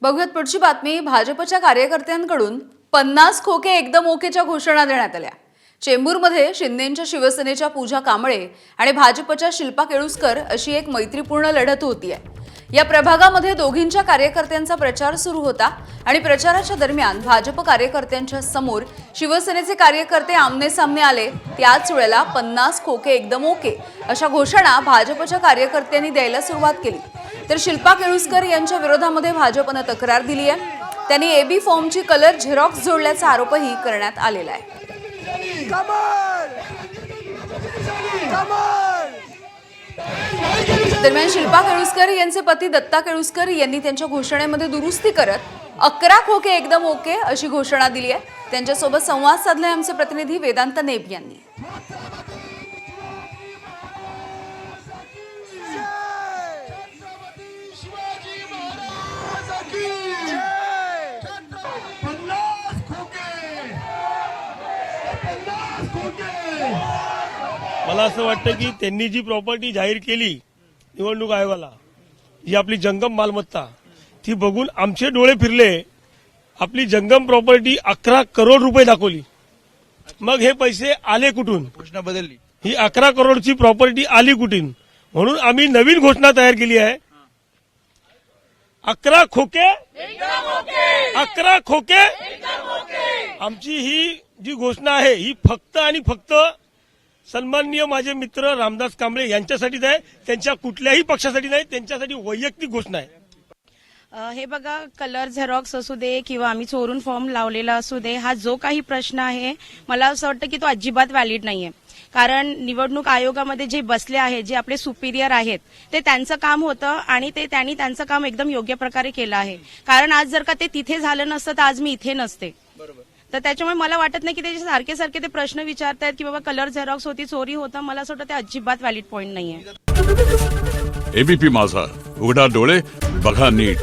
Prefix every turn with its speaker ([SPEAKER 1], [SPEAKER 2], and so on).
[SPEAKER 1] बघूयात पुढची बातमी। भाजपच्या कार्यकर्त्यांकडून 50 खोके एकदम ओकेच्या घोषणा देण्यात आल्या। चेंबूरमध्ये शिंदेंच्या शिवसेनेच्या पूजा कांबळे आणि भाजपच्या शिल्पा केळुस्कर अशी एक मैत्रीपूर्ण लढत होतीये। या प्रभागामध्ये दोघींच्या कार्यकर्त्यांचा प्रचार सुरू होता आणि प्रचाराच्या दरम्यान भाजप कार्यकर्त्यांच्या समोर शिवसेनेचे कार्यकर्ते आमने-सामने आले। त्याच वेळेला 50 खोके एकदम ओके अशा घोषणा भाजपच्या कार्यकर्त्यांनी द्यायला सुरुवात केली। तर शिल्पा केळुस्कर यांच्या विरोधामध्ये भाजपने तक्रार दिली आहे। त्यांनी एबी फॉर्मची कलर झेरॉक्स जोडल्याचा आरोपही करण्यात आलेला आहे। दरम्यान शिल्पा केळुस्कर यांचे पती दत्ता केळुस्कर यांनी त्यांच्या घोषणेमध्ये दुरुस्ती करत 11 खोके एकदम ओके अशी घोषणा दिली आहे। त्यांच्यासोबत संवाद साधलाय आमचे प्रतिनिधी वेदांत नेब यांनी।
[SPEAKER 2] मला असं वाटतं की त्यांनी जी प्रॉपर्टी जाहीर केली निवडणूक आयोगाला, जी आपली जंगम मालमत्ता, ती बघून आमचे डोळे फिरले। आपली जंगम प्रॉपर्टी 11 करोड रुपये दाखवली। मग हे पैसे आले कुठून?
[SPEAKER 3] घोषणा बदलली।
[SPEAKER 2] ही 11 करोडची प्रॉपर्टी आली कुठून? म्हणून आम्ही नवीन घोषणा तयार केली आहे। 11 खोके 11 खोके आमची ही जी घोषणा आहे ही फक्त आणि फक्त सन्माननीय माझे मित्र रामदास कांबळे यांच्यासाठीच आहे, त्यांच्या कुठल्याही पक्षासाठी नाही। त्यांच्यासाठी वैयक्तिक घोषणा आहे।
[SPEAKER 4] हे बघा, कलर झेरॉक्स असू दे किंवा आम्ही चोरून फॉर्म लावलेला असू दे, हा जो काही प्रश्न आहे मला असं वाटतं की तो अजिबात व्हॅलिड नाहीये। कारण निवडणूक आयोगामध्ये जे बसले आहेत, जे आपले सुपिरियर आहेत, ते त्यांचं काम होतं आणि त्यांनी त्यांचं काम एकदम योग्य प्रकारे केलं आहे। कारण आज जर का ते तिथे झालं नसतं तर आज मी इथे नसते। तर त्याच्यामुळे मला वाटत नाही की ते सारखे सारखे ते प्रश्न विचारतायत की बाबा कलर झेरॉक्स होती, चोरी होतं, मला असं वाटतं ते अजिबात व्हॅलिड पॉईंट नाहीये।
[SPEAKER 5] एबीपी माझा, उघडा डोळे बघा नीट।